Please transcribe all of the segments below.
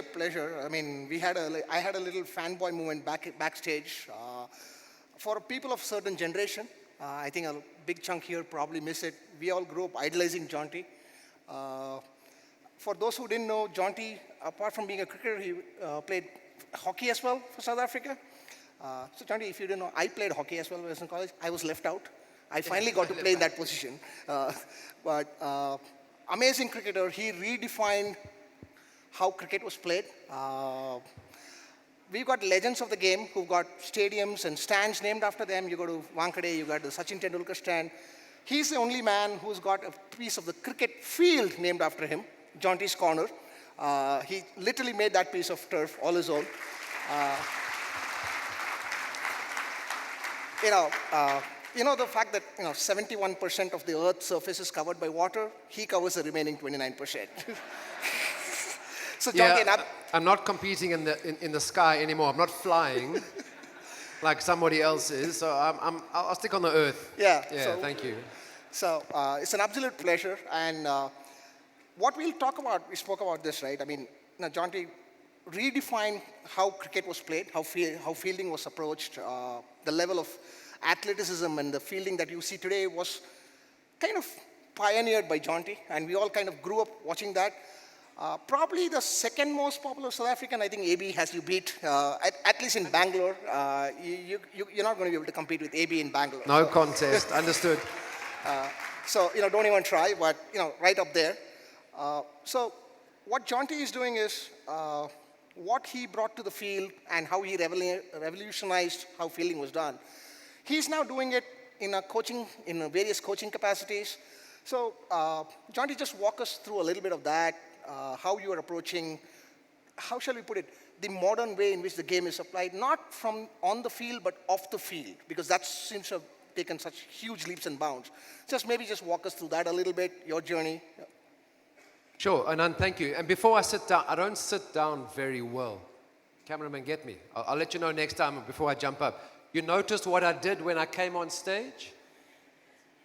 a pleasure. I mean, I had a little fanboy moment backstage. For people of certain generation, I think a big chunk here probably miss it. We all grew up idolizing Jonty. For those who didn't know, Jonty, apart from being a cricketer, he played hockey as well for South Africa. So Jonty, if you didn't know, I played hockey as well when I was in college. I was left out. I finally got to play in that position. But amazing cricketer. He redefined how cricket was played. We've got legends of the game who've got stadiums and stands named after them. You go to Wankhede, you got the Sachin Tendulkar stand. He's the only man who's got a piece of the cricket field named after him, Jonty's Corner. He literally made that piece of turf all his own. You know the fact that 71% of the Earth's surface is covered by water, he covers the remaining 29%. So Jonty, yeah, I'm not competing in the sky anymore. I'm not flying like somebody else is. So I'll stick on the earth. Yeah. Yeah. Thank you. So it's an absolute pleasure. And what we'll talk about, we spoke about this, right? I mean, Jonty redefined how cricket was played, how fielding was approached, the level of athleticism and the fielding that you see today was kind of pioneered by Jonty, and we all kind of grew up watching that. Probably the second most popular South African, I think AB has you beat, at least in Bangalore. You're not going to be able to compete with AB in Bangalore. No contest, understood. So, don't even try, but, right up there. So what Jonty is doing is what he brought to the field and how he revolutionized how fielding was done. He's now doing it in various coaching capacities. So, Jonty, just walk us through a little bit of that, how you are approaching, how shall we put it, the modern way in which the game is applied, not from on the field, but off the field, because that seems to have taken such huge leaps and bounds. Maybe just walk us through that a little bit, your journey. Sure, Anand, thank you. And before I sit down, I don't sit down very well. Cameraman, get me. I'll let you know next time before I jump up. You noticed what I did when I came on stage?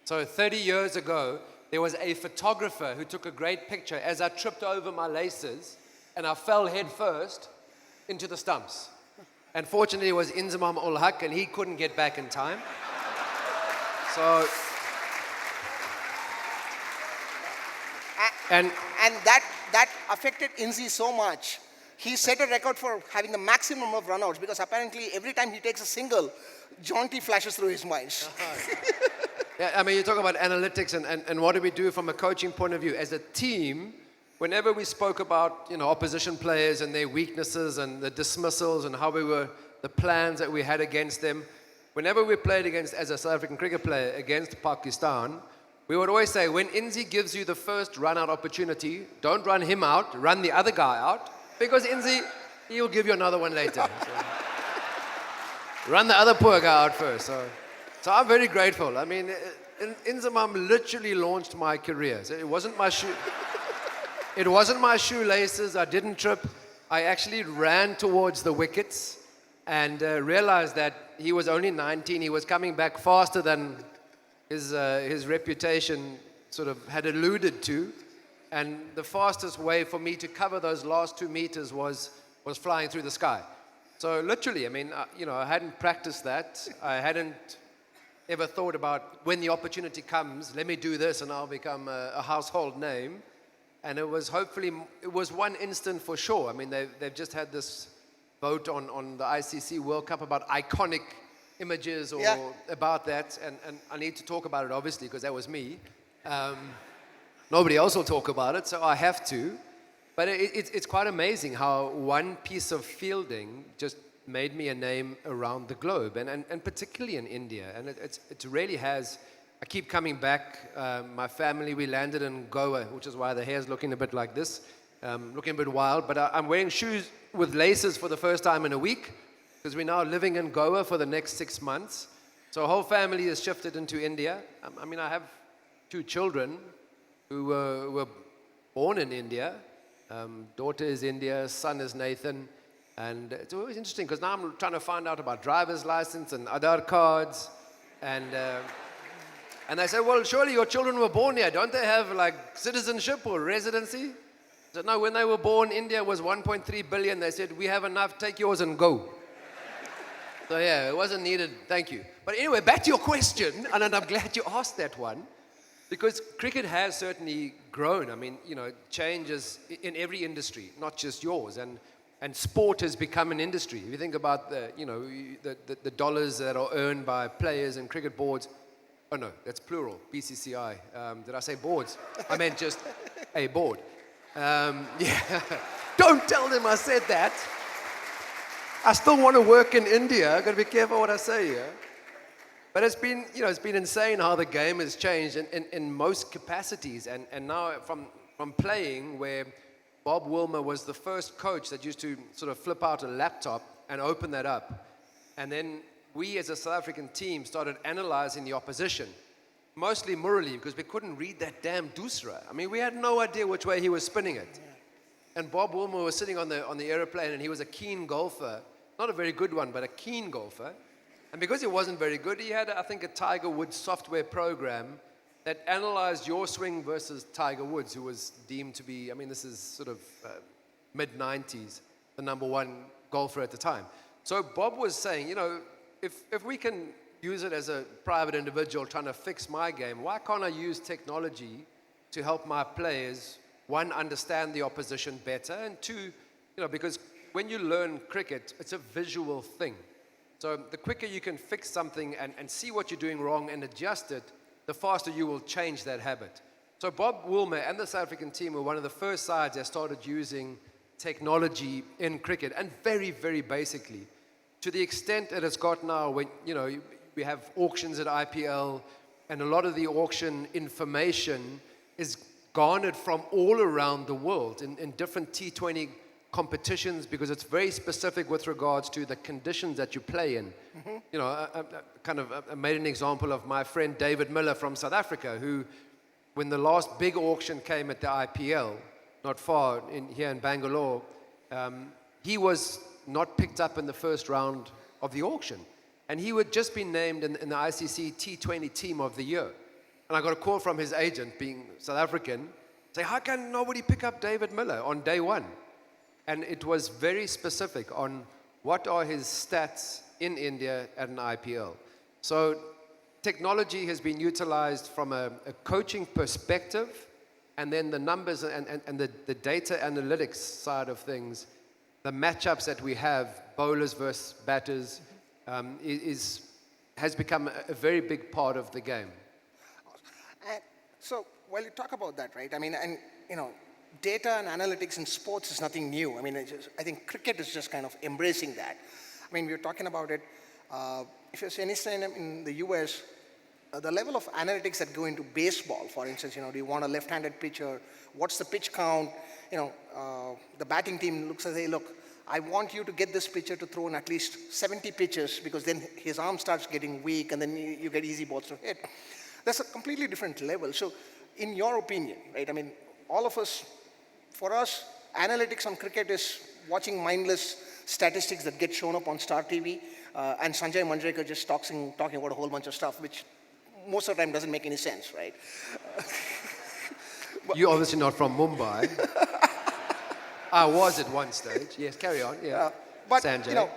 So 30 years ago, there was a photographer who took a great picture as I tripped over my laces and I fell head first into the stumps. And fortunately, it was Inzamam ul Haq and he couldn't get back in time. So, and that affected Inzi so much. He set a record for having the maximum of runouts because apparently every time he takes a single, Jonty flashes through his mind. Yeah, I mean, you talk about analytics and what do we do from a coaching point of view. As a team, whenever we spoke about opposition players and their weaknesses and the dismissals and how the plans that we had against them, whenever we played as a South African cricket player against Pakistan, we would always say, when Inzi gives you the first run-out opportunity, don't run him out, run the other guy out. Because Inzi, he'll give you another one later. So. Run the other poor guy out first. So I'm very grateful. I mean, Inzamam literally launched my career. So it wasn't my shoelaces. I didn't trip. I actually ran towards the wickets and realized that he was only 19. He was coming back faster than his reputation sort of had alluded to. And the fastest way for me to cover those last 2 meters was flying through the sky. So literally, I mean, I hadn't practiced that. I hadn't ever thought about when the opportunity comes, let me do this and I'll become a household name. And it was one instant for sure. I mean, they've just had this vote on the ICC World Cup about iconic images or about that. And I need to talk about it, obviously, because that was me. Nobody else will talk about it, so I have to. But it's quite amazing how one piece of fielding just made me a name around the globe, and particularly in India. And it really has. I keep coming back. My family, we landed in Goa, which is why the hair's looking a bit like this, looking a bit wild. But I'm wearing shoes with laces for the first time in a week, because we're now living in Goa for the next 6 months. So a whole family has shifted into India. I mean, I have 2 children who were born in India. Daughter is India, son is Nathan. And it's always interesting because now I'm trying to find out about driver's license and Aadhaar cards. And they say, well, surely your children were born here. Don't they have like citizenship or residency? So no, when they were born, India was 1.3 billion. They said, we have enough, take yours and go. So yeah, it wasn't needed, thank you. But anyway, back to your question, and I'm glad you asked that one, because cricket has certainly grown. I mean, changes in every industry, not just yours. And sport has become an industry. If you think about the dollars that are earned by players and cricket boards, oh no, that's plural, BCCI. Did I say boards? I meant just a board. Yeah, don't tell them I said that. I still want to work in India. I've got to be careful what I say here. But it's been, it's been insane how the game has changed in most capacities. And now from playing, where Bob Wilmer was the first coach that used to sort of flip out a laptop and open that up. And then we as a South African team started analyzing the opposition, mostly Murali, because we couldn't read that damn Dusra. I mean, we had no idea which way he was spinning it. And Bob Wilmer was sitting on the aeroplane, and he was a keen golfer. Not a very good one, but a keen golfer. And because he wasn't very good, he had, I think, a Tiger Woods software program that analyzed your swing versus Tiger Woods, who was deemed to be, I mean, this is sort of mid-90s, the number one golfer at the time. So Bob was saying, if we can use it as a private individual trying to fix my game, why can't I use technology to help my players, one, understand the opposition better, and two, because when you learn cricket, it's a visual thing. So the quicker you can fix something and see what you're doing wrong and adjust it, the faster you will change that habit. So Bob Wilmer and the South African team were one of the first sides that started using technology in cricket, and very, very basically, to the extent that it's got now when, we have auctions at IPL, and a lot of the auction information is garnered from all around the world in different T20 competitions, because it's very specific with regards to the conditions that you play in. I made an example of my friend David Miller from South Africa, who, when the last big auction came at the IPL, not far here in Bangalore, he was not picked up in the first round of the auction. And he had just been named in the ICC T20 Team of the Year. And I got a call from his agent, being South African, say, how can nobody pick up David Miller on day one? And it was very specific on what are his stats in India at an IPL. So technology has been utilized from a coaching perspective, and then the numbers and the data analytics side of things, the matchups that we have, bowlers versus batters, has become a very big part of the game. So while you talk about that, right, I mean, data and analytics in sports is nothing new. I mean, I think cricket is just kind of embracing that. I mean, we were talking about it. If you see any stadium in the US, the level of analytics that go into baseball, for instance, do you want a left-handed pitcher? What's the pitch count? The batting team looks and say, look, I want you to get this pitcher to throw in at least 70 pitches, because then his arm starts getting weak, and then you get easy balls to hit. That's a completely different level. So in your opinion, right, I mean, all of us, for us, analytics on cricket is watching mindless statistics that get shown up on Star TV, and Sanjay Manjrekar just talking about a whole bunch of stuff, which most of the time doesn't make any sense, right? You're obviously not from Mumbai. I was at one stage. Yes, carry on. Yeah, but Sanjay.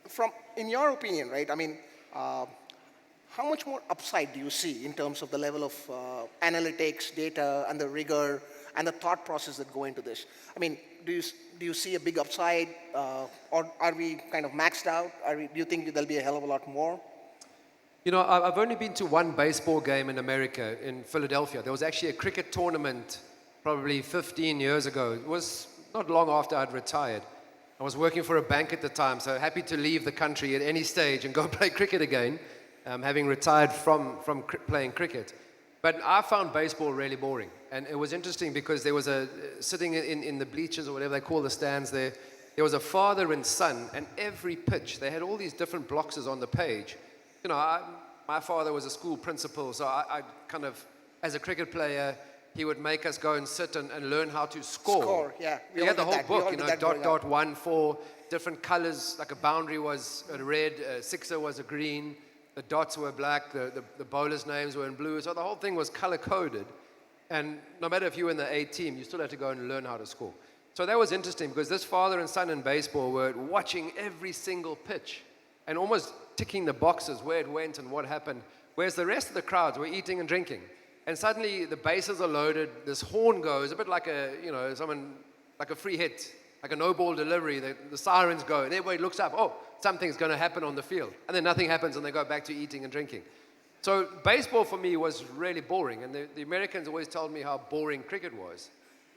From in your opinion, right? I mean, how much more upside do you see in terms of the level of analytics, data, and the rigor and the thought process that go into this? I mean, do you see a big upside, or are we kind of maxed out? Do you think there'll be a hell of a lot more? I've only been to one baseball game in America, in Philadelphia. There was actually a cricket tournament probably 15 years ago. It was not long after I'd retired. I was working for a bank at the time, so happy to leave the country at any stage and go play cricket again, having retired from playing cricket. But I found baseball really boring. And it was interesting because there was sitting in the bleachers, or whatever they call the stands there was a father and son, and every pitch, they had all these different blocks on the page. My father was a school principal, so I kind of, as a cricket player, he would make us go and sit and learn how to score. Score, yeah. He had the whole book, dot, 1, 4, different colors, like a boundary was a red, a sixer was a green, the dots were black, the bowlers' names were in blue, so the whole thing was color-coded. And no matter if you were in the A team, you still had to go and learn how to score. So that was interesting because this father and son in baseball were watching every single pitch and almost ticking the boxes where it went and what happened, whereas the rest of the crowds were eating and drinking. And suddenly the bases are loaded, this horn goes, a bit like like a free hit, like a no ball delivery, the sirens go, and everybody looks up, oh, something's going to happen on the field. And then nothing happens and they go back to eating and drinking. So baseball for me was really boring, and the Americans always told me how boring cricket was.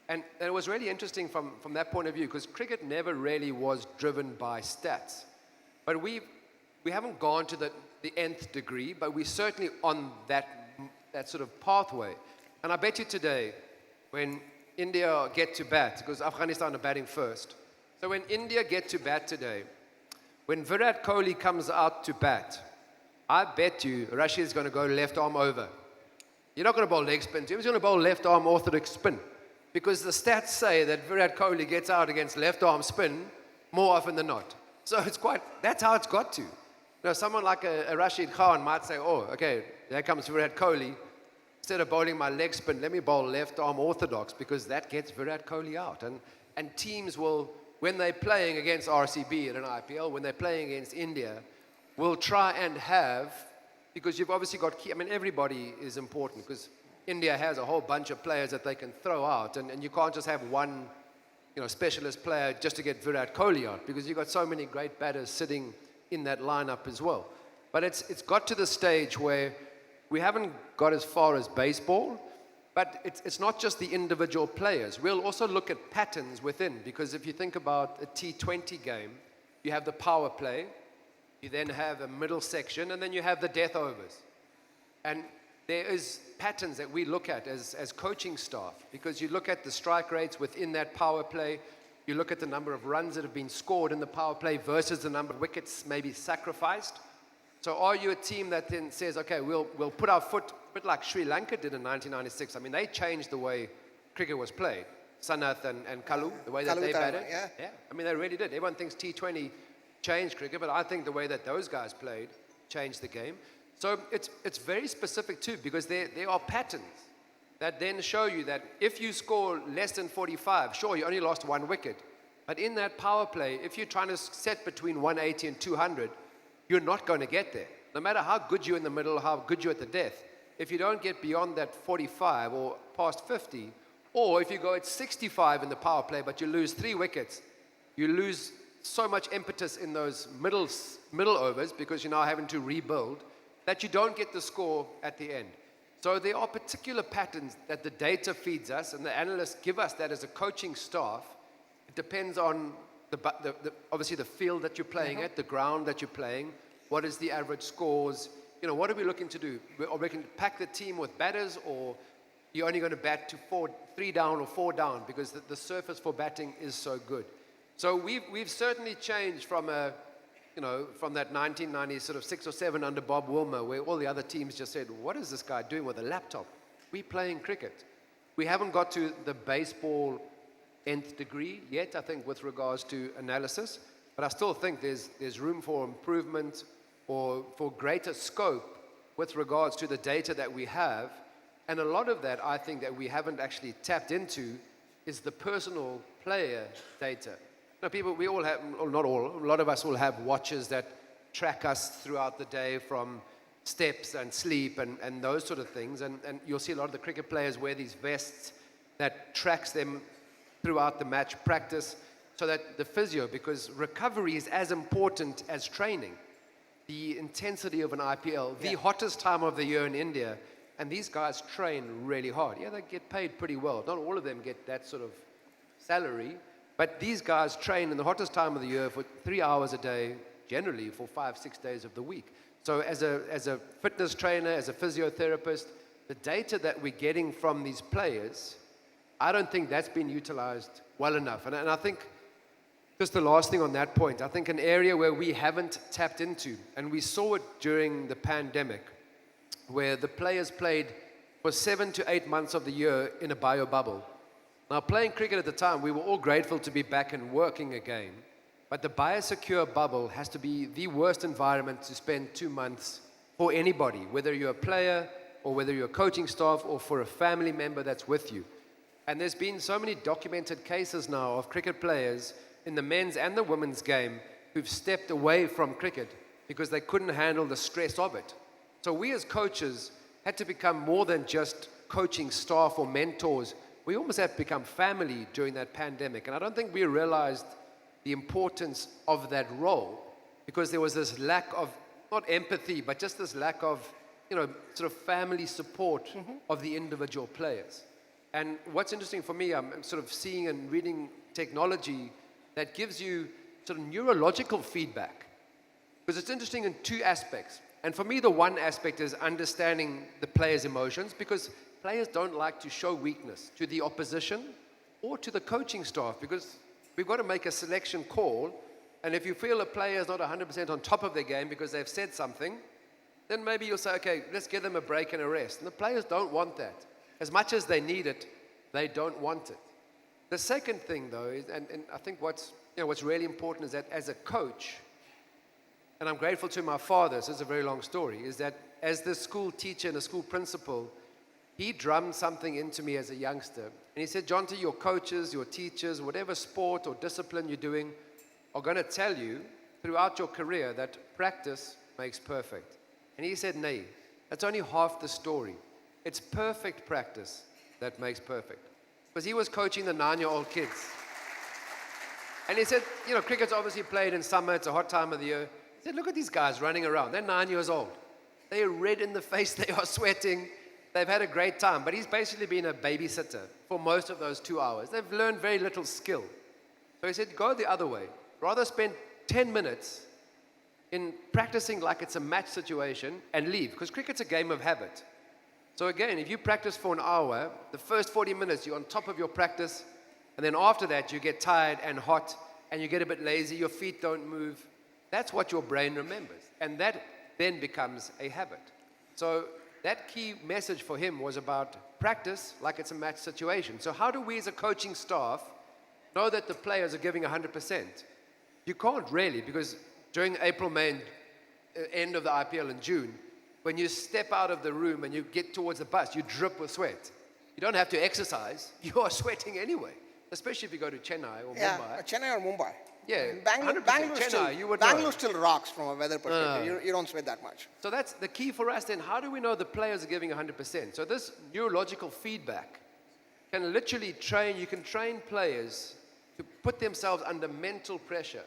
And it was really interesting from that point of view, because cricket never really was driven by stats. But we haven't gone to the nth degree, but we're certainly on that sort of pathway. And I bet you today, when India get to bat, because Afghanistan are batting first. So when India get to bat today, when Virat Kohli comes out to bat, I bet you Rashid's going to go left arm over. You're not going to bowl leg spin. He's going to bowl left arm orthodox spin. Because the stats say that Virat Kohli gets out against left arm spin more often than not. So that's how it's got to. Someone like a Rashid Khan might say, oh, okay, there comes Virat Kohli. Instead of bowling my leg spin, let me bowl left arm orthodox, because that gets Virat Kohli out. And teams will, when they're playing against RCB in an IPL, when they're playing against India, will try and have, because you've obviously got everybody is important, because India has a whole bunch of players that they can throw out, and you can't just have one specialist player just to get Virat Kohli out, because you've got so many great batters sitting in that lineup as well. But it's got to the stage where we haven't got as far as baseball, but it's not just the individual players. We'll also look at patterns within, because if you think about a T20 game, you have the power play, you then have a middle section, and then you have the death overs. And there is patterns that we look at as coaching staff, because you look at the strike rates within that power play, you look at the number of runs that have been scored in the power play versus the number of wickets maybe sacrificed. So are you a team that then says, okay, we'll put our foot, a bit like Sri Lanka did in 1996. They changed the way cricket was played. Sanath and Kalu, the way that they batted. Yeah. They really did. Everyone thinks T20 changed cricket, but I think the way that those guys played changed the game. So it's very specific too, because there are patterns that then show you that if you score less than 45, sure, you only lost one wicket. But in that power play, if you're trying to set between 180 and 200, you're not going to get there. No matter how good you're in the middle, how good you're at the death, if you don't get beyond that 45 or past 50, or if you go at 65 in the power play, but you lose 3 wickets, you lose so much impetus in those middle overs, because you're now having to rebuild, that you don't get the score at the end. So there are particular patterns that the data feeds us, and the analysts give us that as a coaching staff. It depends on obviously the field that you're playing at, the ground that you're playing, what is the average scores, what are we looking to do? Are we going to pack the team with batters, or you're only going to bat to 3 down or 4 down, because the surface for batting is so good. So we've certainly changed from from that 1990 sort of 6 or 7 under Bob Wilmer, where all the other teams just said, what is this guy doing with a laptop? We're playing cricket. We haven't got to the baseball nth degree yet, I think, with regards to analysis, but I still think there's room for improvement or for greater scope with regards to the data that we have. And a lot of that, I think, that we haven't actually tapped into is the personal player data. People, we all have, or not all, a lot of us will have watches that track us throughout the day, from steps and sleep and those sort of things. And you'll see a lot of the cricket players wear these vests that tracks them throughout the match practice, so that the physio, because recovery is as important as training. The intensity of an IPL, the hottest time of the year in India, and these guys train really hard. Yeah, they get paid pretty well. Not all of them get that sort of salary, but these guys train in the hottest time of the year for 3 hours a day, generally for 5-6 days of the week. So as a fitness trainer, as a physiotherapist, the data that we're getting from these players, I don't think that's been utilized well enough. And I think, just the last thing on that point, I think an area where we haven't tapped into, and we saw it during the pandemic, where the players played for 7 to 8 months of the year in a bio bubble. Now, playing cricket at the time, we were all grateful to be back and working again. But the biosecure bubble has to be the worst environment to spend 2 months for anybody, whether you're a player, or whether you're coaching staff, or for a family member that's with you. And there's been so many documented cases now of cricket players in the men's and the women's game who've stepped away from cricket because they couldn't handle the stress of it. So we as coaches had to become more than just coaching staff or mentors. We almost had to become family during that pandemic. And I don't think we realized the importance of that role because there was this lack of, not empathy, but just this lack of, sort of family support of the individual players. And what's interesting for me, I'm sort of seeing and reading technology that gives you sort of neurological feedback. Because it's interesting in two aspects. And for me, the one aspect is understanding the player's emotions, because players don't like to show weakness to the opposition or to the coaching staff, because we've got to make a selection call. And if you feel a player is not 100% on top of their game because they've said something, then maybe you'll say, okay, let's give them a break and a rest. And the players don't want that. As much as they need it, they don't want it. The second thing, though, is, and I think what's really important is that as a coach, and I'm grateful to my father, this is a very long story, is that as the school teacher and a school principal, he drummed something into me as a youngster. And he said, Jonty, your coaches, your teachers, whatever sport or discipline you're doing, are going to tell you throughout your career that practice makes perfect. And he said, nay, that's only half the story. It's perfect practice that makes perfect. Because he was coaching the 9-year-old kids. And he said, cricket's obviously played in summer, it's a hot time of the year. He said, look at these guys running around. They're 9 years old. They are red in the face, they are sweating. They've had a great time. But he's basically been a babysitter for most of those 2 hours. They've learned very little skill. So he said, go the other way. Rather spend 10 minutes in practicing like it's a match situation and leave. Because cricket's a game of habit. So again, if you practice for an hour, the first 40 minutes, you're on top of your practice. And then after that, you get tired and hot, and you get a bit lazy, your feet don't move. That's what your brain remembers. And that then becomes a habit. So that key message for him was about practice like it's a match situation. So how do we as a coaching staff know that the players are giving 100%? You can't really, because during April, May, and end of the IPL in June, when you step out of the room and you get towards the bus, you drip with sweat. You don't have to exercise. You are sweating anyway, especially if you go to Chennai or Mumbai. Chennai or Mumbai. Yeah, Bangalore, 100%. Bangalore, Chennai, still, you would Bangalore know. still rocks from a weather perspective. You don't sweat that much. So that's the key for us then. How do we know the players are giving 100%? So this neurological feedback can literally train, you can train players to put themselves under mental pressure.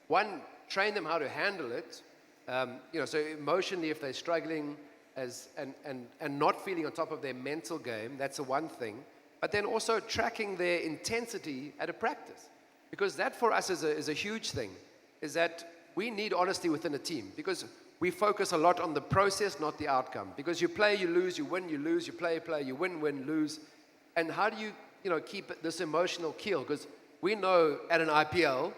One, train them how to handle it. So emotionally, if they're struggling and not feeling on top of their mental game, that's the one thing. But then also tracking their intensity at a practice. Because that for us is a huge thing, is that we need honesty within a team. Because we focus a lot on the process, not the outcome. Because you play, you lose, you win, you lose, you play, you win, lose. And how do you, keep this emotional keel? Because we know at an IPL,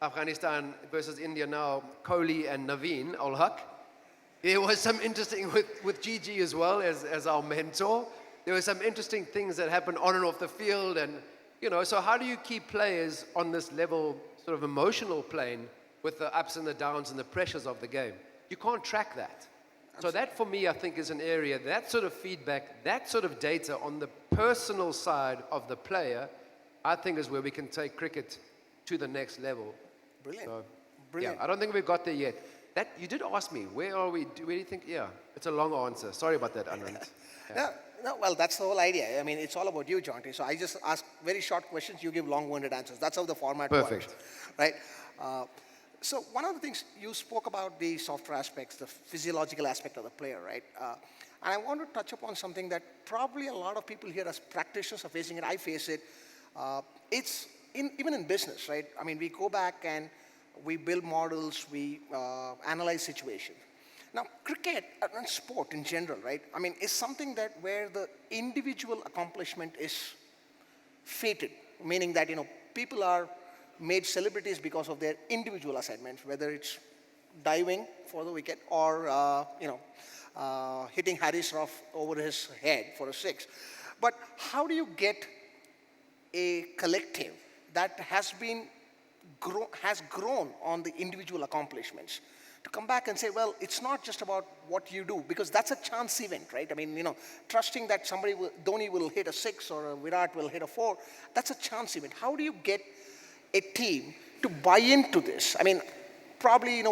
Afghanistan versus India now, Kohli and Naveen Ul-Haq. There was some interesting with Gigi as well as our mentor. There were some interesting things that happened on and off the field. And, so how do you keep players on this level, sort of emotional plane with the ups and the downs and the pressures of the game? You can't track that. So that for me, I think is an area, that sort of feedback, that sort of data on the personal side of the player, I think is where we can take cricket to the next level. Brilliant. So, Brilliant. Yeah, I don't think we've got there yet. That you did ask me, where are we? Where do you think? Yeah, it's a long answer. Sorry about that, Anand. Yeah. No, well, that's the whole idea. I mean, it's all about you, Jonty. So I just ask very short questions, you give long-winded answers. That's how the format Perfect. works. Right? So one of the things you spoke about the software aspects, the physiological aspect of the player, right? And I want to touch upon something that probably a lot of people here as practitioners are facing it. I face it. It's even in business, right? I mean, we go back and we build models, we analyze situations. Now, cricket and sport in general, right? I mean, is something that where the individual accomplishment is fated, meaning that, people are made celebrities because of their individual assignments, whether it's diving for the wicket or, hitting Harris Ruff over his head for a six. But how do you get a collective that has grown on the individual accomplishments to come back and say, well, it's not just about what you do, because that's a chance event, right? I mean, trusting that Dhoni will hit a 6 or a Virat will hit a 4, that's a chance event. How do you get a team to buy into this? I mean, probably,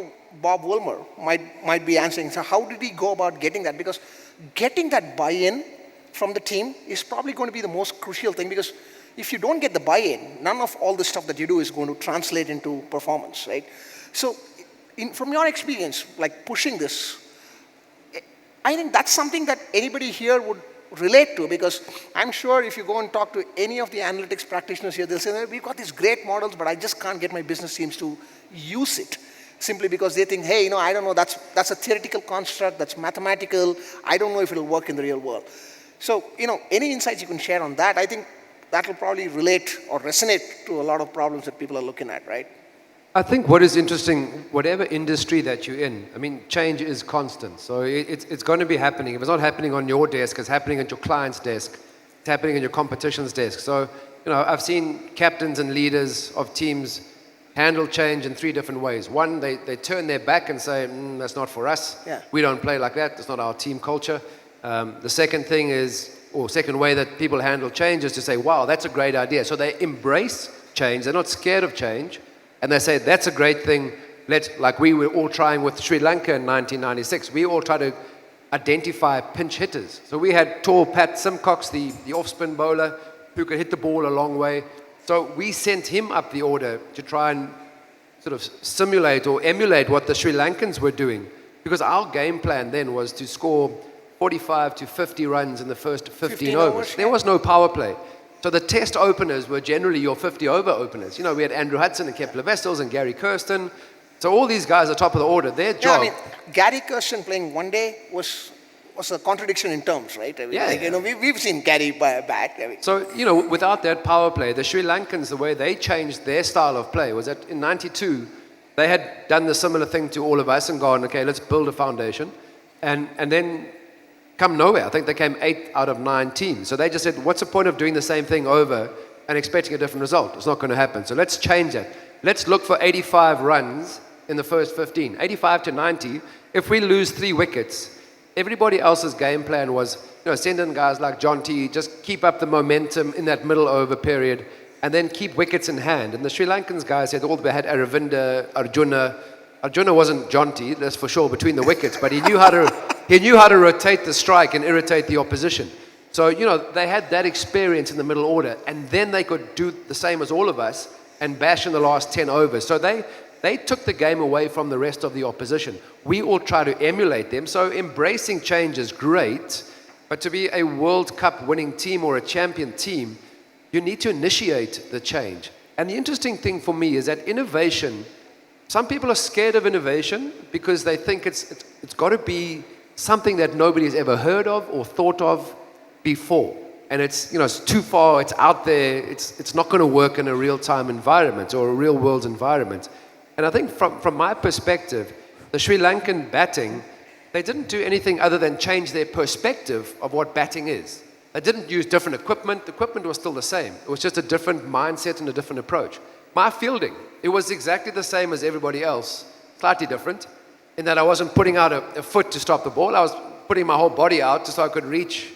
Bob Wilmer might be answering, so how did he go about getting that? Because getting that buy-in from the team is probably going to be the most crucial thing, because if you don't get the buy-in, none of all the stuff that you do is going to translate into performance, right? So, from your experience, like pushing this, I think that's something that anybody here would relate to, because I'm sure if you go and talk to any of the analytics practitioners here, they'll say, we've got these great models, but I just can't get my business teams to use it, simply because they think, hey, I don't know, that's a theoretical construct, that's mathematical, I don't know if it'll work in the real world. So, any insights you can share on that, I think that will probably relate or resonate to a lot of problems that people are looking at, right? I think what is interesting, whatever industry that you're in, I mean, change is constant. So it's going to be happening. If it's not happening on your desk, it's happening at your client's desk. It's happening on your competition's desk. So, I've seen captains and leaders of teams handle change in 3 different ways. One, they turn their back and say, that's not for us. Yeah. We don't play like that. That's not our team culture. The second thing is, or second way that people handle change is to say, wow, that's a great idea. So they embrace change. They're not scared of change. And they say, that's a great thing. Like we were all trying with Sri Lanka in 1996. We all tried to identify pinch hitters. So we had tall Pat Simcox, the off-spin bowler, who could hit the ball a long way. So we sent him up the order to try and sort of simulate or emulate what the Sri Lankans were doing. Because our game plan then was to score 45 to 50 runs in the first 15 overs. There was no power play. So the test openers were generally your 50-over openers. We had Andrew Hudson and Kepler Wessels and Gary Kirsten. So all these guys are top of the order. Their job... I mean, Gary Kirsten playing one day was a contradiction in terms, right? I mean, we've seen Gary bat. I mean. So, without that power play, the Sri Lankans, the way they changed their style of play was that in 92, they had done the similar thing to all of us and gone, okay, let's build a foundation. And then... come nowhere. I think they came 8 out of 9 teams. So they just said, what's the point of doing the same thing over and expecting a different result? It's not going to happen. So let's change it. Let's look for 85 runs in the first 15. 85 to 90. If we lose 3 wickets, everybody else's game plan was, send in guys like Jonty, just keep up the momentum in that middle over period, and then keep wickets in hand. And the Sri Lankans guys had had Aravinda, Arjuna. Arjuna wasn't Jonty, that's for sure, between the wickets, but he knew how to rotate the strike and irritate the opposition. So, they had that experience in the middle order, and then they could do the same as all of us and bash in the last 10 overs. So they took the game away from the rest of the opposition. We all try to emulate them. So embracing change is great, but to be a World Cup winning team or a champion team, you need to initiate the change. And the interesting thing for me is that innovation, some people are scared of innovation because they think it's got to be something that nobody has ever heard of or thought of before. And it's too far, it's out there, it's not going to work in a real-time environment or a real-world environment. And I think from my perspective, the Sri Lankan batting, they didn't do anything other than change their perspective of what batting is. They didn't use different equipment. The equipment was still the same. It was just a different mindset and a different approach. My fielding, it was exactly the same as everybody else, slightly different, in that I wasn't putting out a foot to stop the ball. I was putting my whole body out just so I could reach,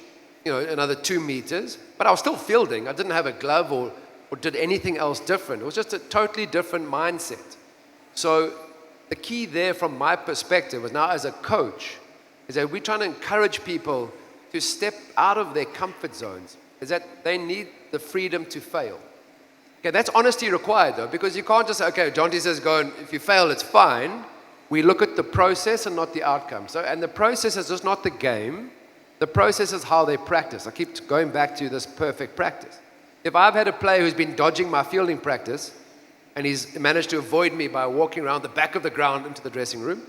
another 2 meters. But I was still fielding. I didn't have a glove or did anything else different. It was just a totally different mindset. So the key there from my perspective is now as a coach is that we're trying to encourage people to step out of their comfort zones, is that they need the freedom to fail. Okay, that's honesty required though, because you can't just say, okay, Jonty says go and if you fail, it's fine. We look at the process and not the outcome. So, and the process is just not the game. The process is how they practice. I keep going back to this perfect practice. If I've had a player who's been dodging my fielding practice and he's managed to avoid me by walking around the back of the ground into the dressing room,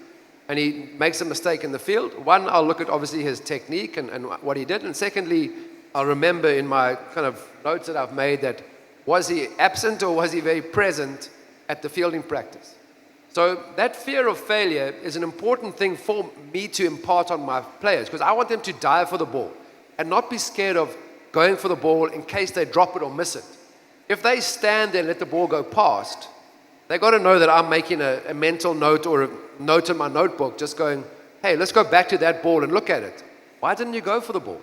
and he makes a mistake in the field, one, I'll look at obviously his technique and what he did. And secondly, I'll remember in my kind of notes that I've made that was he absent or was he very present at the fielding practice? So that fear of failure is an important thing for me to impart on my players because I want them to dive for the ball and not be scared of going for the ball in case they drop it or miss it. If they stand there and let the ball go past, they got to know that I'm making a mental note or note in my notebook just going, hey, let's go back to that ball and look at it. Why didn't you go for the ball?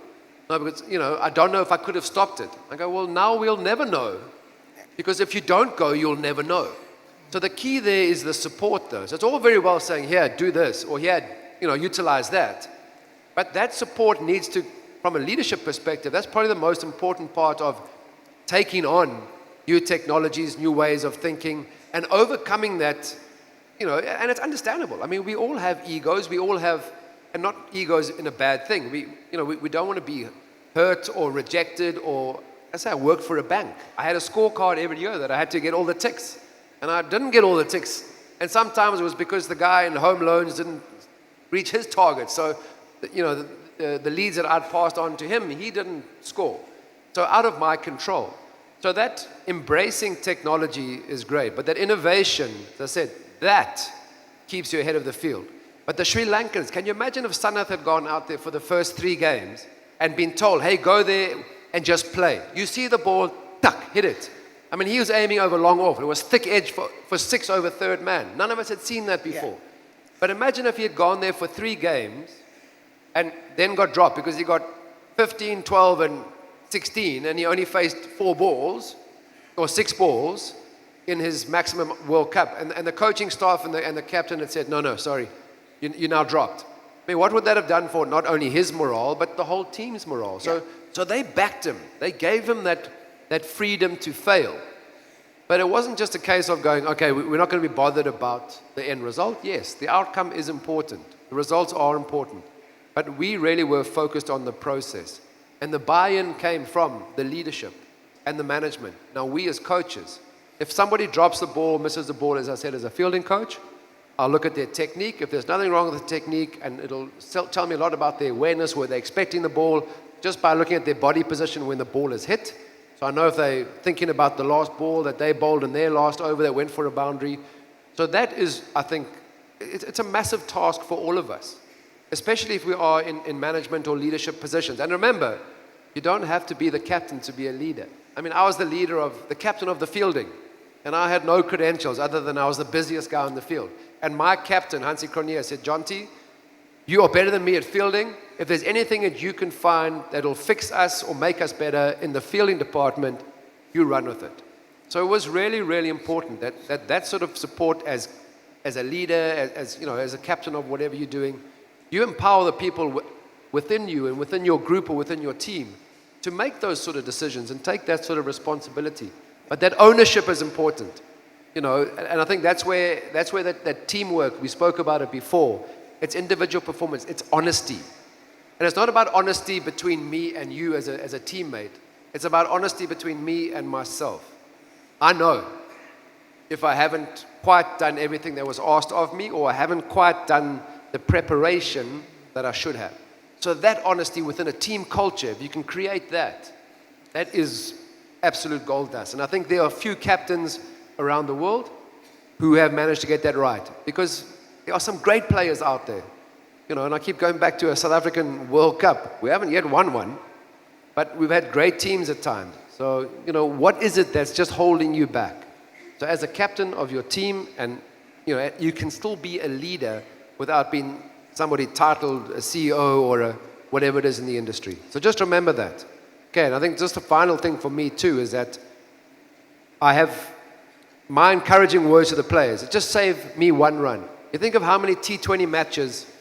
No, because, I don't know if I could have stopped it. I go, well, now we'll never know. Because if you don't go, you'll never know. So the key there is the support, though. So it's all very well saying, here, do this, or here, utilize that. But that support needs to, from a leadership perspective, that's probably the most important part of taking on new technologies, new ways of thinking, and overcoming that, and it's understandable. I mean, we all have egos. We all have, and not egos in a bad thing. We don't want to be hurt or rejected or, as I say, I worked for a bank. I had a scorecard every year that I had to get all the ticks. And I didn't get all the ticks. And sometimes it was because the guy in home loans didn't reach his target. So, the leads that I'd passed on to him, he didn't score. So out of my control. So that embracing technology is great. But that innovation, as I said, that keeps you ahead of the field. But the Sri Lankans, can you imagine if Sanath had gone out there for the first 3 games and been told, hey, go there and just play. You see the ball, tuck, hit it. I mean, he was aiming over long off. It was thick edge for 6 over third man. None of us had seen that before. Yeah. But imagine if he had gone there for 3 games and then got dropped because he got 15, 12, and 16, and he only faced 4 balls or 6 balls in his maximum World Cup. And the coaching staff and the captain had said, no, sorry, you're now dropped. I mean, what would that have done for not only his morale, but the whole team's morale? So they backed him. They gave him that freedom to fail. But it wasn't just a case of going, okay, we're not going to be bothered about the end result. Yes, the outcome is important. The results are important. But we really were focused on the process. And the buy-in came from the leadership and the management. Now, we as coaches, if somebody drops the ball, misses the ball, as I said, as a fielding coach, I'll look at their technique. If there's nothing wrong with the technique, and it'll tell me a lot about their awareness, where they're expecting the ball, just by looking at their body position when the ball is hit. So I know if they're thinking about the last ball that they bowled in their last over that went for a boundary. So that is, I think, it's a massive task for all of us, especially if we are in management or leadership positions. And remember, you don't have to be the captain to be a leader. I mean, I was the captain of the fielding, and I had no credentials other than I was the busiest guy on the field. And my captain, Hansi Cronje, said, Jonty, you are better than me at fielding. If there's anything that you can find that'll fix us or make us better in the fielding department, you run with it. So it was really, really important that sort of support as a leader, as a captain of whatever you're doing. You empower the people within you and within your group or within your team to make those sort of decisions and take that sort of responsibility. But that ownership is important. And I think that's where that teamwork, we spoke about it before, it's individual performance, it's honesty. And it's not about honesty between me and you as a teammate. It's about honesty between me and myself. I know if I haven't quite done everything that was asked of me, or I haven't quite done the preparation that I should have. So that honesty within a team culture, if you can create that is absolute gold dust. And I think there are a few captains around the world who have managed to get that right, because there are some great players out there. And I keep going back to a South African World Cup. We haven't yet won one, but we've had great teams at times. So, what is it that's just holding you back? So as a captain of your team, and, you can still be a leader without being somebody titled a CEO or whatever it is in the industry. So just remember that. Okay, and I think just the final thing for me too is that I have my encouraging words to the players. It just saved me 1 run. You think of how many T20 matches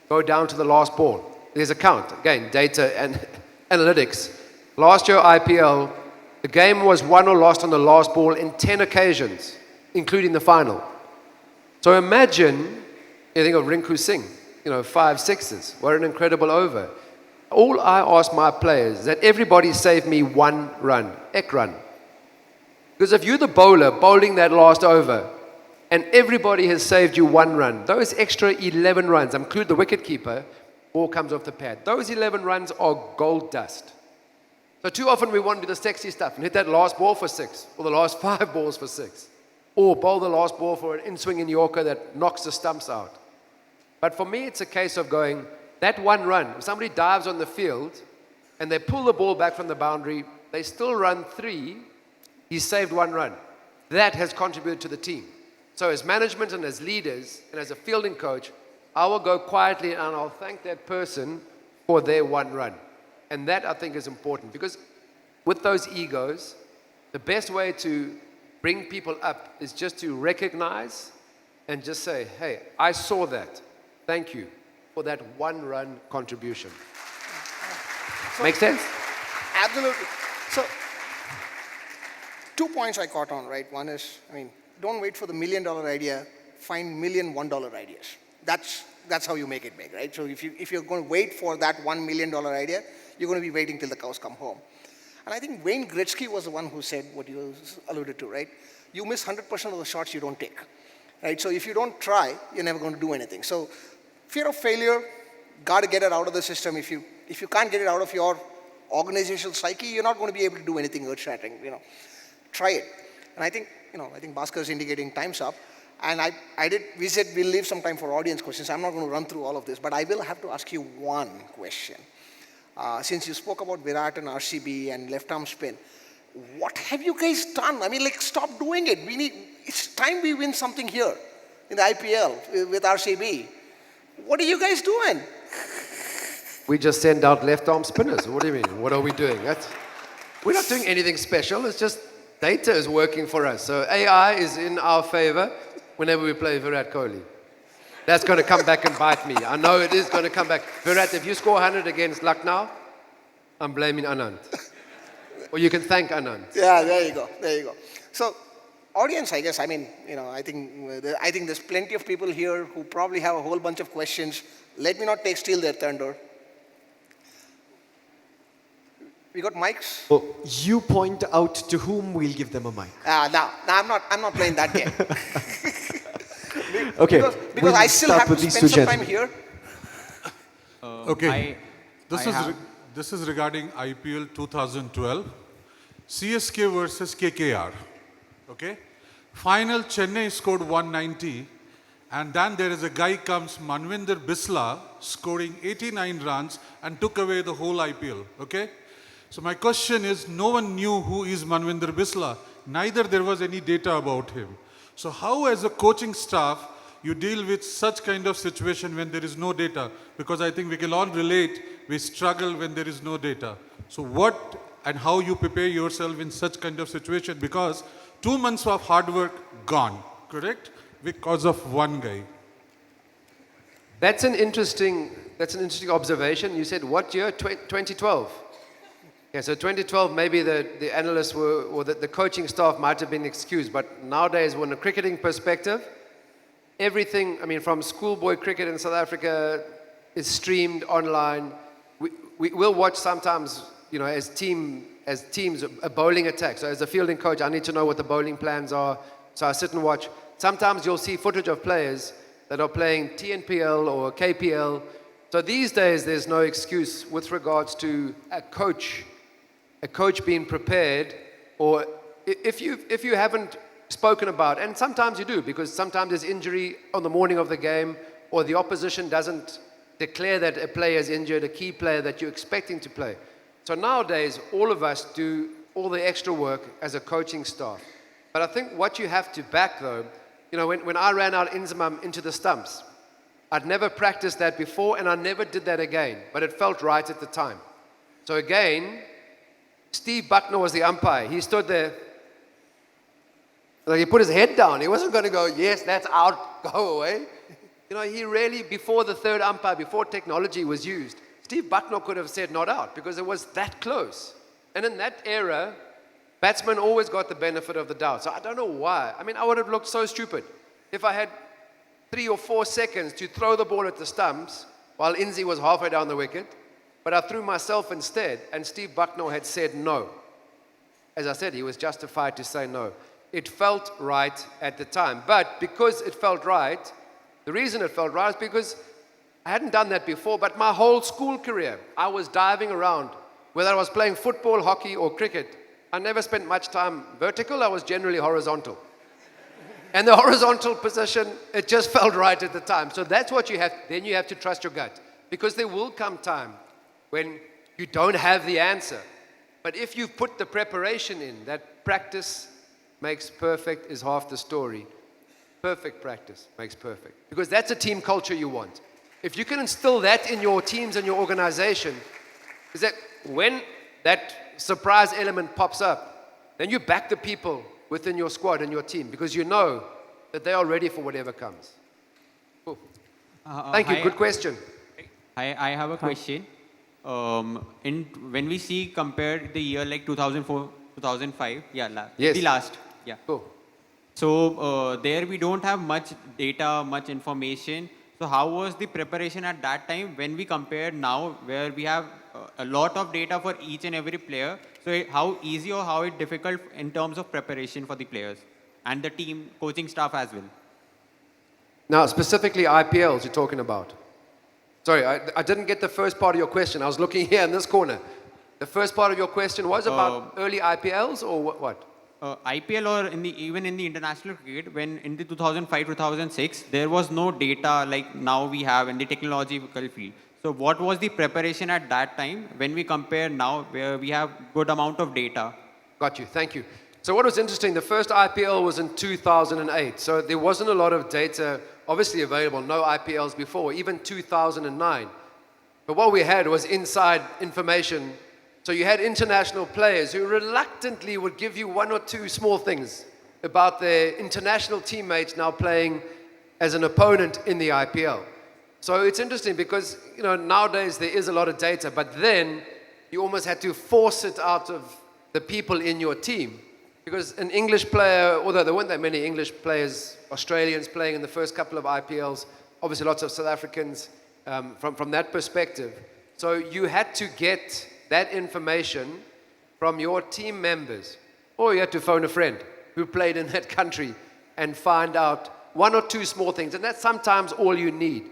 go down to the last ball. There's a count. Again, data and analytics. Last year, IPL, the game was won or lost on the last ball in 10 occasions, including the final. So imagine, you think of Rinku Singh, 5 sixes. What an incredible over. All I ask my players is that everybody save me 1 run, ek run. Because if you're the bowler bowling that last over, and everybody has saved you 1 run, those extra 11 runs, include the wicketkeeper, ball comes off the pad. Those 11 runs are gold dust. So too often we want to do the sexy stuff and hit that last ball for 6, or the last 5 balls for 6, or bowl the last ball for an in-swinging Yorker that knocks the stumps out. But for me, it's a case of going, that 1 run, if somebody dives on the field and they pull the ball back from the boundary, they still run 3, he saved 1 run. That has contributed to the team. So as management and as leaders and as a fielding coach, I will go quietly and I'll thank that person for their one run. And that I think is important because with those egos, the best way to bring people up is just to recognize and just say, hey, I saw that. Thank you for that one run contribution. Make sense? Absolutely. So, 2 points I caught on, right? One is, don't wait for the $1 million idea, find $1 million $1 ideas. That's how you make it big, right? So if you're going to wait for that $1 million idea, you're going to be waiting till the cows come home. And I think Wayne Gretzky was the one who said what you alluded to, right? You miss 100% of the shots you don't take, right? So if you don't try, you're never going to do anything. So fear of failure, got to get it out of the system. If you can't get it out of your organizational psyche, you're not going to be able to do anything earth-shattering. Try it. And I think Bhaskar is indicating time's up. And we said we'll leave some time for audience questions. I'm not going to run through all of this, but I will have to ask you one question. Since you spoke about Virat and RCB and left arm spin, what have you guys done? Stop doing it. It's time we win something here in the IPL with RCB. What are you guys doing? We just send out left arm spinners. What do you mean? What are we doing? We're not doing anything special. It's just data is working for us. So AI is in our favor whenever we play Virat Kohli. That's going to come back and bite me. I know it is going to come back. Virat, if you score 100 against Lucknow, I'm blaming Anand. Or you can thank Anand. Yeah, there you go. So, audience, I guess, I think there's plenty of people here who probably have a whole bunch of questions. Let me not steal their thunder. We got mics? Oh, you point out to whom we'll give them a mic. No, I'm not playing that game. Okay. Because we'll I still have to with these spend two some time gentlemen. here. Okay. This is regarding IPL 2012. CSK versus KKR. Okay. Final, Chennai scored 190. And then there is a guy comes, Manvinder Bisla, scoring 89 runs and took away the whole IPL. Okay. So my question is, no one knew who is Manvinder Bisla. Neither there was any data about him. So how, as a coaching staff, you deal with such kind of situation when there is no data? Because I think we can all relate, we struggle when there is no data. So what and how you prepare yourself in such kind of situation? Because 2 months of hard work gone, correct? Because of one guy. That's an interesting observation. You said what year? 2012. Yeah, so 2012, maybe the analysts were, or the coaching staff might have been excused, but nowadays, from a cricketing perspective, everything, from schoolboy cricket in South Africa is streamed online. We'll watch sometimes, as teams, a bowling attack. So as a fielding coach, I need to know what the bowling plans are, so I sit and watch. Sometimes you'll see footage of players that are playing TNPL or KPL. So these days, there's no excuse with regards to a coach being prepared, or if you haven't spoken about, and sometimes you do, because sometimes there's injury on the morning of the game, or the opposition doesn't declare that a player is injured, a key player that you're expecting to play. So nowadays, all of us do all the extra work as a coaching staff. But I think what you have to back, though, when I ran out Inzamam into the stumps, I'd never practiced that before, and I never did that again, but it felt right at the time. So again, Steve Buckner was the umpire. He stood there, he put his head down. He wasn't going to go, yes, that's out, go away. He really, before the third umpire, before technology was used, Steve Buckner could have said not out because it was that close. And in that era, batsmen always got the benefit of the doubt. So I don't know why. I would have looked so stupid if I had 3 or 4 seconds to throw the ball at the stumps while Inzi was halfway down the wicket, but I threw myself instead, and Steve Bucknor had said no. As I said, he was justified to say no. It felt right at the time. But because it felt right, the reason it felt right is because I hadn't done that before, but my whole school career, I was diving around. Whether I was playing football, hockey, or cricket, I never spent much time vertical. I was generally horizontal. And the horizontal position, it just felt right at the time. So that's what you have. Then you have to trust your gut. Because there will come time when you don't have the answer. But if you've put the preparation in, that practice makes perfect is half the story. Perfect practice makes perfect. Because that's a team culture you want. If you can instill that in your teams and your organization, is that when that surprise element pops up, then you back the people within your squad and your team because you know that they are ready for whatever comes. Cool. Thank you. Hi, Good question. I have a question. When we see compared the year like 2004, 2005, Yes. the last, Cool. So there we don't have much data, much information. So how was the preparation at that time when we compare now where we have a lot of data for each and every player? So how easy or how it difficult in terms of preparation for the players and the team coaching staff as well? Now, specifically IPLs you're talking about. Sorry, I didn't get the first part of your question. I was looking here in this corner. The first part of your question was about early IPLs or what? IPL or even in the international cricket, when in the 2005, 2006, there was no data like now we have in the technological field. So what was the preparation at that time when we compare now where we have good amount of data? Got you, thank you. So what was interesting, the first IPL was in 2008. So there wasn't a lot of data obviously available, no IPLs before, even 2009. But what we had was inside information. So you had international players who reluctantly would give you one or two small things about their international teammates now playing as an opponent in the IPL. So it's interesting because nowadays there is a lot of data, but then you almost had to force it out of the people in your team. Because an English player, although there weren't that many English players, Australians playing in the first couple of IPLs, obviously lots of South Africans from that perspective. So you had to get that information from your team members, or you had to phone a friend who played in that country and find out one or two small things. And that's sometimes all you need,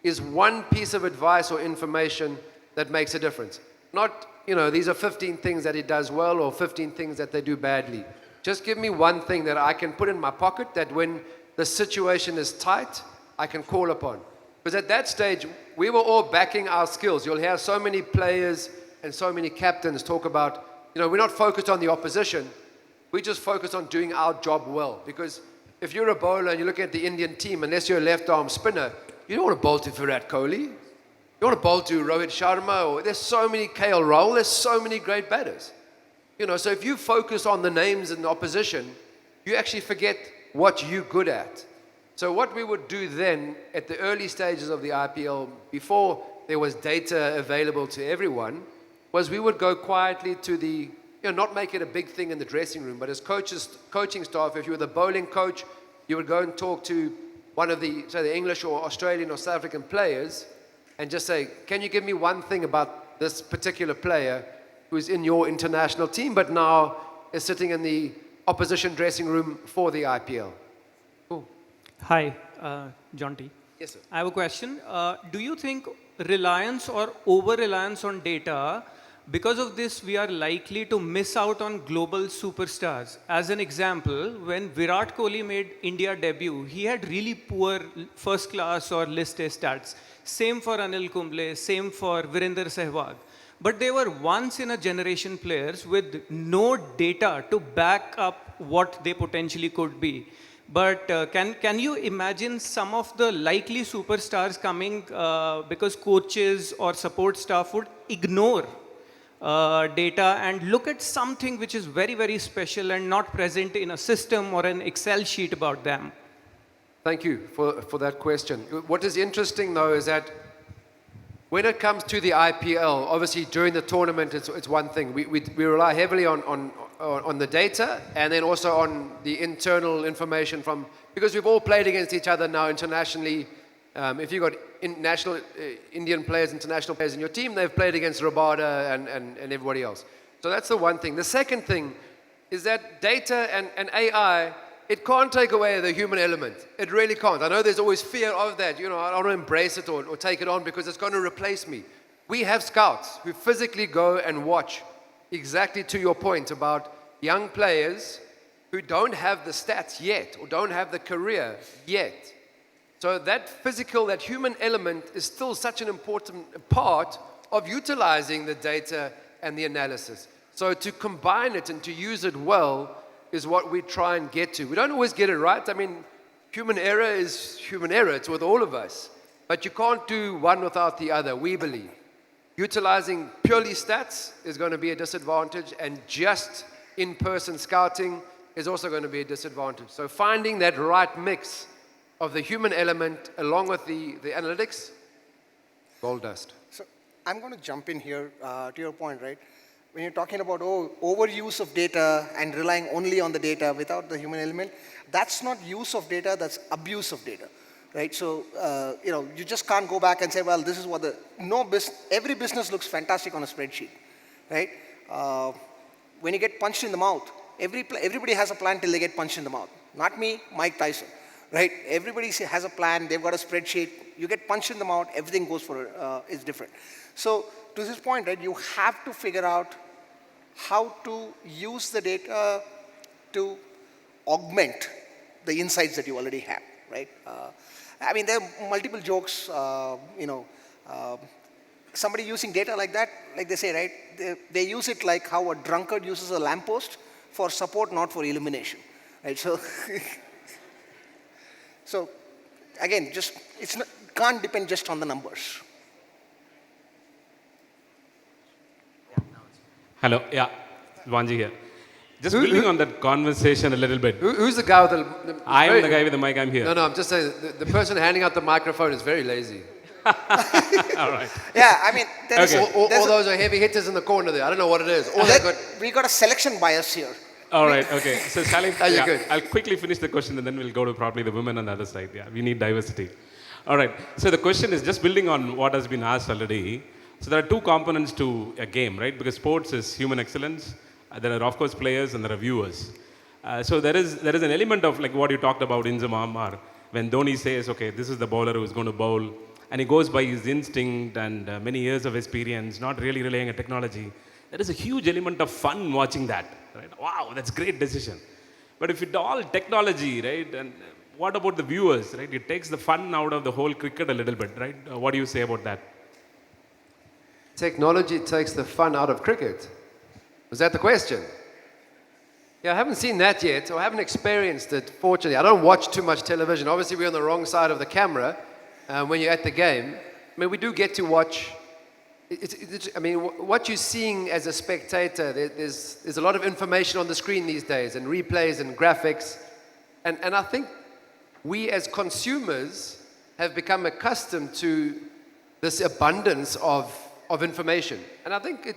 is one piece of advice or information that makes a difference. Not, these are 15 things that he does well or 15 things that they do badly. Just give me one thing that I can put in my pocket that when the situation is tight, I can call upon. Because at that stage, we were all backing our skills. You'll hear so many players and so many captains talk about, we're not focused on the opposition. We just focus on doing our job well. Because if you're a bowler and you're looking at the Indian team, unless you're a left-arm spinner, you don't want to bowl to Virat Kohli. You want to bowl to Rohit Sharma. Or there's so many KL Rahul. There's so many great batters. So if you focus on the names in the opposition, you actually forget what you're good at. So what we would do then at the early stages of the IPL, before there was data available to everyone, was we would go quietly to the, not make it a big thing in the dressing room, but as coaching staff, if you were the bowling coach, you would go and talk to one of the, say, the English or Australian or South African players and just say, can you give me one thing about this particular player who's in your international team, but now is sitting in the opposition dressing room for the IPL? Cool. Hi, Jonty. Yes, sir. I have a question. Do you think reliance or over-reliance on data, because of this, we are likely to miss out on global superstars? As an example, when Virat Kohli made India debut, he had really poor first class or list A stats. Same for Anil Kumble, same for Virender Sehwag. But they were once in a generation players with no data to back up what they potentially could be. But can you imagine some of the likely superstars coming because coaches or support staff would ignore data and look at something which is very, very special and not present in a system or an Excel sheet about them? Thank you for that question. What is interesting, though, is that when it comes to the IPL, obviously during the tournament, it's one thing. We rely heavily on the data and then also on the internal information because we've all played against each other now internationally. If you've got Indian players, international players in your team, they've played against Rabada and everybody else. So that's the one thing. The second thing is that data and AI, it can't take away the human element. It really can't. I know there's always fear of that. I don't want to embrace it or take it on because it's going to replace me. We have scouts who physically go and watch, exactly to your point about young players who don't have the stats yet or don't have the career yet. So that physical, that human element is still such an important part of utilizing the data and the analysis. So to combine it and to use it well is what we try and get to. We don't always get it right. I mean, human error is human error. It's with all of us. But you can't do one without the other, we believe. Utilizing purely stats is going to be a disadvantage, and just in-person scouting is also going to be a disadvantage. So finding that right mix of the human element along with the analytics, gold dust. So I'm going to jump in here to your point, right? When you're talking about overuse of data and relying only on the data without the human element, that's not use of data, that's abuse of data, right? So, you just can't go back and say, well, this is what every business looks fantastic on a spreadsheet, right? When you get punched in the mouth, everybody has a plan till they get punched in the mouth. Not me, Mike Tyson, right? Everybody has a plan, they've got a spreadsheet, you get punched in the mouth, everything goes is different. So, to this point, right, you have to figure out how to use the data to augment the insights that you already have, right? I mean, there are multiple jokes, somebody using data like that, like they say, right? They use it like how a drunkard uses a lamppost for support, not for illumination, right? So, so again, can't depend just on the numbers. Hello, yeah, Vanji here. Just building on that conversation a little bit. Who's the guy with the... I am the guy with the mic, I'm here. No, I'm just saying, the person handing out the microphone is very lazy. All right. Yeah, I mean, All those are heavy hitters in the corner there. I don't know what it is. We got a selection bias here. All right, okay. So shall I, you're good. I'll quickly finish the question and then we'll go to probably the women on the other side. Yeah, we need diversity. All right, so the question is just building on what has been asked already. So there are two components to a game, right? Because sports is human excellence. There are, of course, players and there are viewers. So there is an element of like what you talked about in Zamamar, when Dhoni says, okay, this is the bowler who is going to bowl, and he goes by his instinct and many years of experience, not really relying on technology. There is a huge element of fun watching that, right? Wow, that's great decision. But if it's all technology, right, and what about the viewers, right? It takes the fun out of the whole cricket a little bit, right? What do you say about that? Technology takes the fun out of cricket. Was that the question? Yeah, I haven't seen that yet, or I haven't experienced it, fortunately. I don't watch too much television. Obviously, we're on the wrong side of the camera when you're at the game. I mean, we do get to watch. I mean, what you're seeing as a spectator, there's a lot of information on the screen these days, and replays and graphics. And I think we as consumers have become accustomed to this abundance of information. And I think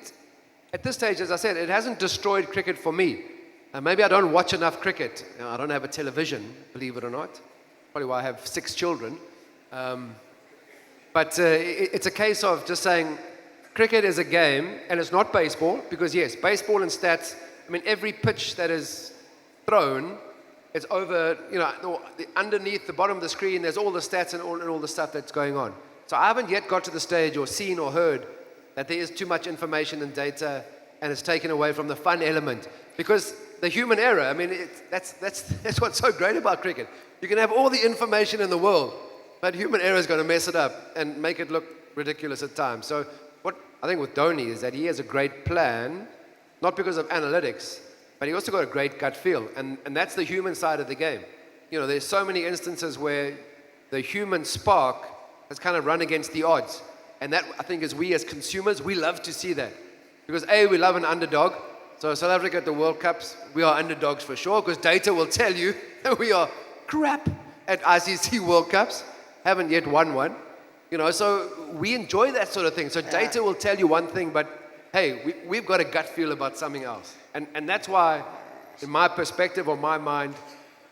at this stage, as I said, it hasn't destroyed cricket for me. Maybe I don't watch enough cricket. I don't have a television, believe it or not. Probably why I have 6 children. But it's a case of just saying, cricket is a game, and it's not baseball, because yes, baseball and stats, I mean, every pitch that is thrown, it's over, underneath the bottom of the screen, there's all the stats and all the stuff that's going on. So I haven't yet got to the stage or seen or heard that there is too much information and data and it's taken away from the fun element. Because the human error, I mean, that's what's so great about cricket. You can have all the information in the world, but human error is going to mess it up and make it look ridiculous at times. So what I think with Dhoni is that he has a great plan, not because of analytics, but he also got a great gut feel. And that's the human side of the game. There's so many instances where the human spark has kind of run against the odds. And that, I think, as we as consumers, we love to see that. Because A, we love an underdog. So South Africa at the World Cups, we are underdogs for sure, because data will tell you that we are crap at ICC World Cups. Haven't yet won one. So we enjoy that sort of thing. So data will tell you one thing, but hey, we've got a gut feel about something else. And that's why, in my perspective or my mind,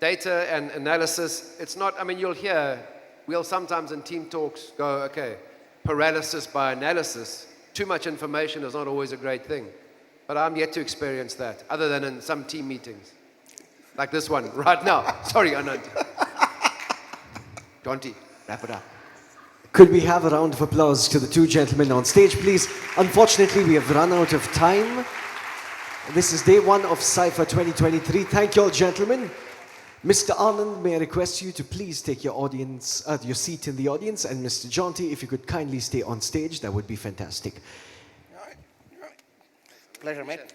data and analysis, it's not, I mean, you'll hear, we'll sometimes in team talks go, okay, paralysis by analysis. Too much information is not always a great thing. But I'm yet to experience that, other than in some team meetings. Like this one, right now. Sorry, Anand. Jonty, wrap it up. Could we have a round of applause to the two gentlemen on stage, please? Unfortunately, we have run out of time. This is day 1 of Cypher 2023. Thank you all, gentlemen. Mr. Anand, may I request you to please take your seat in the audience, and Mr. Jonty, if you could kindly stay on stage, that would be fantastic. All right. Pleasure, mate.